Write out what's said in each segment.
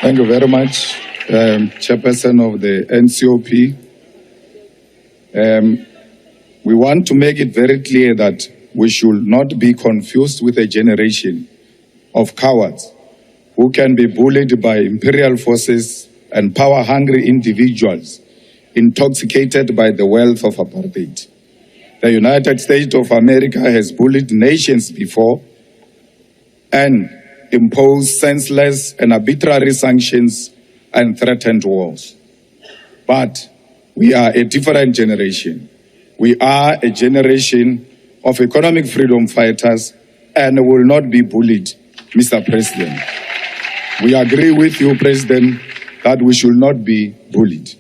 Thank you very much, Chairperson of the NCOP. We want to make it very clear that we should not be confused with a generation of cowards who can be bullied by imperial forces and power-hungry individuals intoxicated by the wealth of apartheid. The United States of America has bullied nations before and imposed senseless and arbitrary sanctions and threatened wars. But we are a different generation. We are a generation of economic freedom fighters and will not be bullied, Mr. President. We agree with you, President, that we should not be bullied.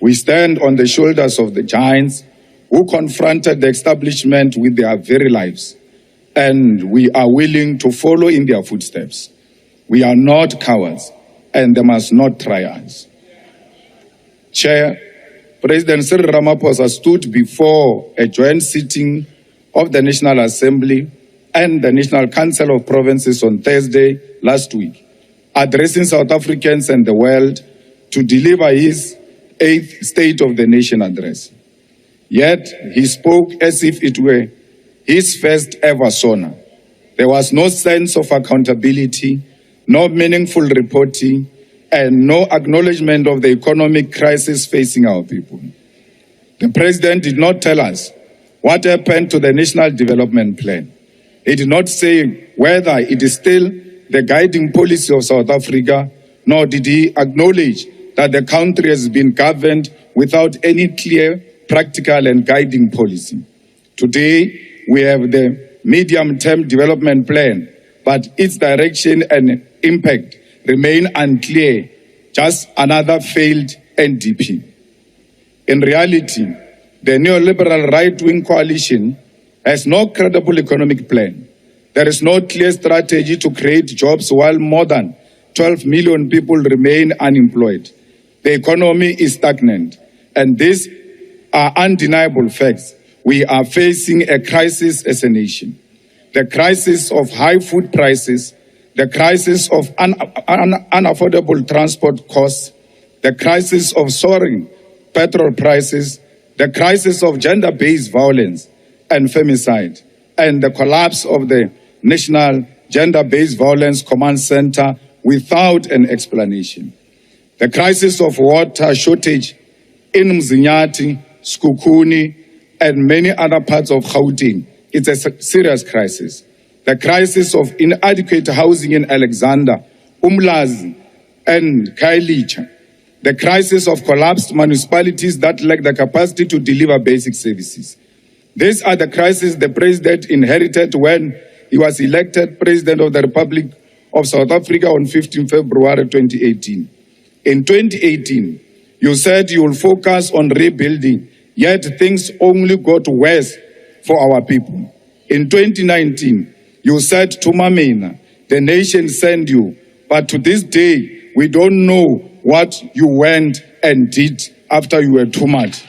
We stand on the shoulders of the giants who confronted the establishment with their very lives, and we are willing to follow in their footsteps. We are not cowards, and they must not try us. Chair, President Cyril Ramaphosa stood before a joint sitting of the National Assembly and the National Council of Provinces on Thursday last week, addressing South Africans and the world to deliver his 8th State of the Nation address. Yet he spoke as if it were his first ever SONA. There was no sense of accountability, no meaningful reporting, and no acknowledgement of the economic crisis facing our people. The President did not tell us what happened to the National Development Plan. He did not say whether it is still the guiding policy of South Africa, nor did he acknowledge that the country has been governed without any clear, practical, and guiding policy. Today, we have the medium-term development plan, but its direction and impact remain unclear, just another failed NDP. In reality, the neoliberal right-wing coalition has no credible economic plan. There is no clear strategy to create jobs while more than 12 million people remain unemployed. The economy is stagnant, and these are undeniable facts. We are facing a crisis as a nation. The crisis of high food prices, the crisis of unaffordable transport costs, the crisis of soaring petrol prices, the crisis of gender-based violence and femicide, and the collapse of the National Gender-Based Violence Command Center without an explanation. The crisis of water shortage in Mzinyati, Skukuni, and many other parts of Gauteng. It's a serious crisis. The crisis of inadequate housing in Alexander, Umlazi, and Khayelitsha. The crisis of collapsed municipalities that lack the capacity to deliver basic services. These are the crises the President inherited when he was elected President of the Republic of South Africa on 15 February 2018. In 2018, you said you will focus on rebuilding, yet things only got worse for our people. In 2019, you said to Mamina, the nation sent you, but to this day, we don't know what you went and did after you were too much.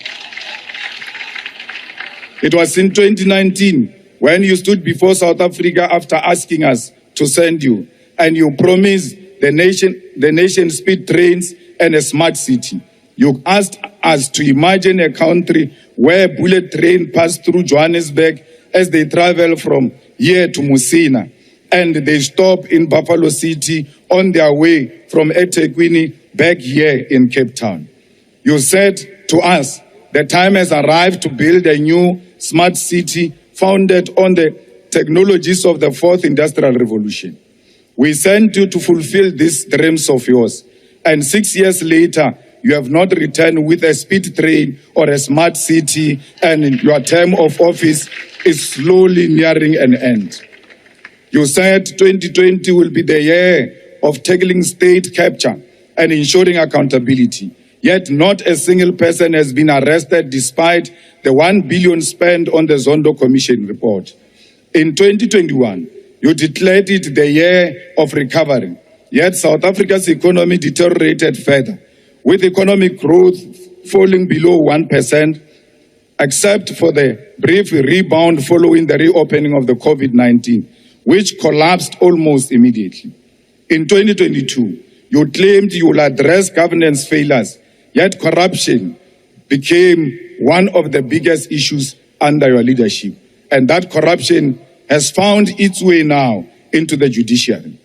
It was in 2019 when you stood before South Africa after asking us to send you, and you promised the nation speed trains and a smart city. You asked us to imagine a country where bullet trains pass through Johannesburg as they travel from here to Musina, and they stop in Buffalo City on their way from eThekwini back here in Cape Town. You said to us, the time has arrived to build a new smart city founded on the technologies of the fourth industrial revolution. We sent you to fulfill these dreams of yours, and 6 years later, you have not returned with a speed train or a smart city, and your term of office is slowly nearing an end. You said 2020 will be the year of tackling state capture and ensuring accountability. Yet not a single person has been arrested despite the 1 billion spent on the Zondo Commission report. In 2021, you declared it the year of recovery. Yet South Africa's economy deteriorated further, with economic growth falling below 1%, except for the brief rebound following the reopening of the COVID-19, which collapsed almost immediately. In 2022, You claimed you will address governance failures, yet corruption became one of the biggest issues under your leadership. And that corruption has found its way now into the judiciary.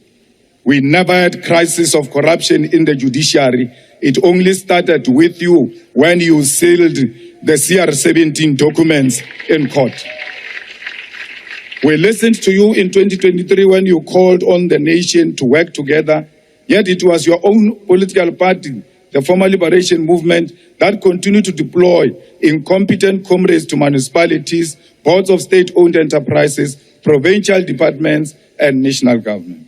We never had crisis of corruption in the judiciary. It only started with you when you sealed the CR17 documents in court. We listened to you in 2023 when you called on the nation to work together, yet it was your own political party, the Former Liberation Movement, that continued to deploy incompetent comrades to municipalities, boards of state-owned enterprises, provincial departments, and national government.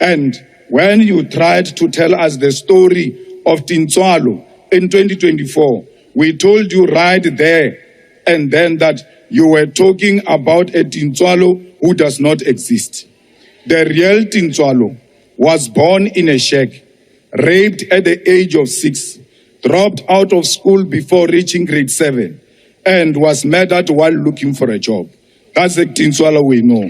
And when you tried to tell us the story of Tintswalo in 2024, we told you right there and then that you were talking about a Tintswalo who does not exist. The real Tintswalo was born in a shack, raped at the age of 6, dropped out of school before reaching grade 7, and was murdered while looking for a job. That's the Tintswalo we know.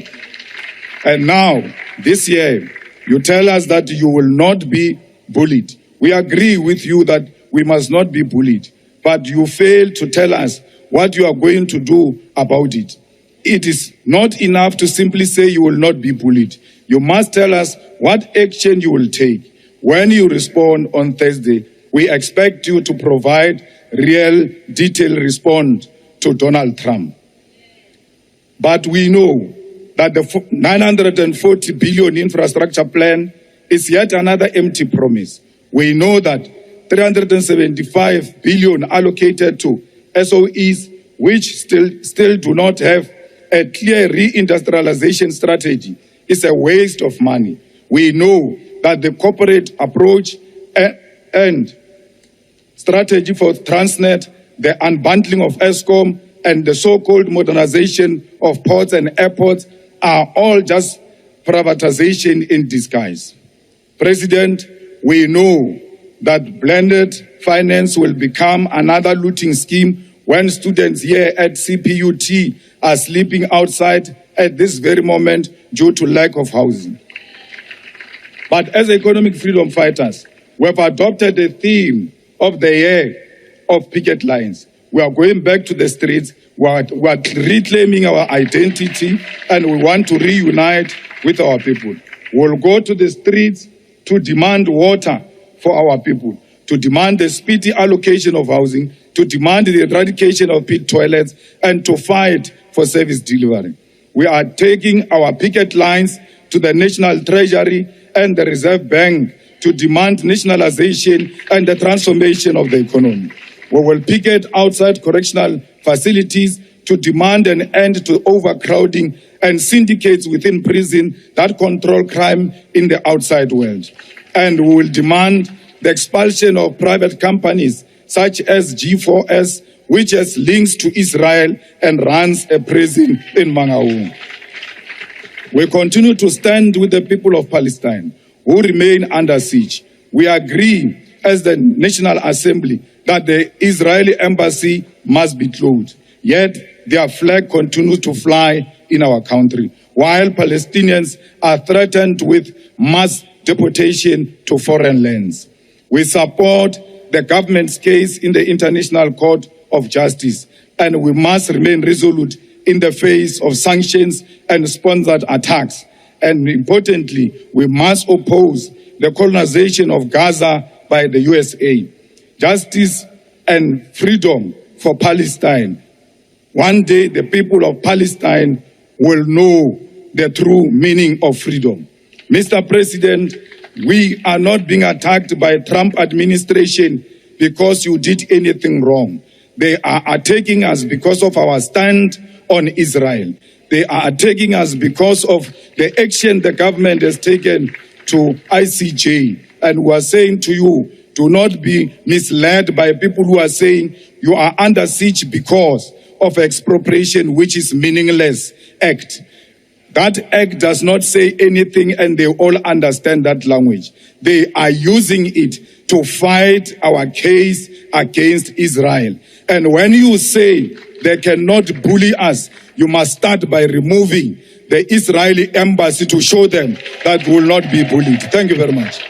And now, this year, you tell us that you will not be bullied. We agree with you that we must not be bullied, but you fail to tell us what you are going to do about it. It is not enough to simply say you will not be bullied. You must tell us what action you will take. When you respond on Thursday, we expect you to provide real, detailed response to Donald Trump. But we know that the 940 billion infrastructure plan is yet another empty promise. We know that 375 billion allocated to SOEs, which still do not have a clear reindustrialization strategy, is a waste of money. We know that the corporate approach and strategy for Transnet, the unbundling of ESCOM, and the so-called modernization of ports and airports are all just privatization in disguise. President, we know that blended finance will become another looting scheme when students here at CPUT are sleeping outside at this very moment due to lack of housing. But as economic freedom fighters, we have adopted the theme of the year of picket lines. We are going back to the streets, we are reclaiming our identity, and we want to reunite with our people. We'll go to the streets to demand water for our people, to demand the speedy allocation of housing, to demand the eradication of pit toilets, and to fight for service delivery. We are taking our picket lines to the National Treasury and the Reserve Bank to demand nationalization and the transformation of the economy. We will picket outside correctional facilities to demand an end to overcrowding and syndicates within prison that control crime in the outside world. And we will demand the expulsion of private companies such as G4S, which has links to Israel and runs a prison in Mangaung. We continue to stand with the people of Palestine who remain under siege. We agree as the National Assembly that the Israeli embassy must be closed. Yet their flag continues to fly in our country, while Palestinians are threatened with mass deportation to foreign lands. We support the government's case in the International Court of Justice, and we must remain resolute in the face of sanctions and sponsored attacks. And importantly, we must oppose the colonization of Gaza by the USA. Justice and freedom for Palestine. One day, the people of Palestine will know the true meaning of freedom. Mr. President, we are not being attacked by Trump administration because you did anything wrong. They are attacking us because of our stand on Israel. They are attacking us because of the action the government has taken to ICJ. And we are saying to you, do not be misled by people who are saying you are under siege because of expropriation, which is meaningless act. That act does not say anything, and they all understand that language. They are using it to fight our case against Israel. And when you say they cannot bully us, you must start by removing the Israeli embassy to show them that we will not be bullied. Thank you very much.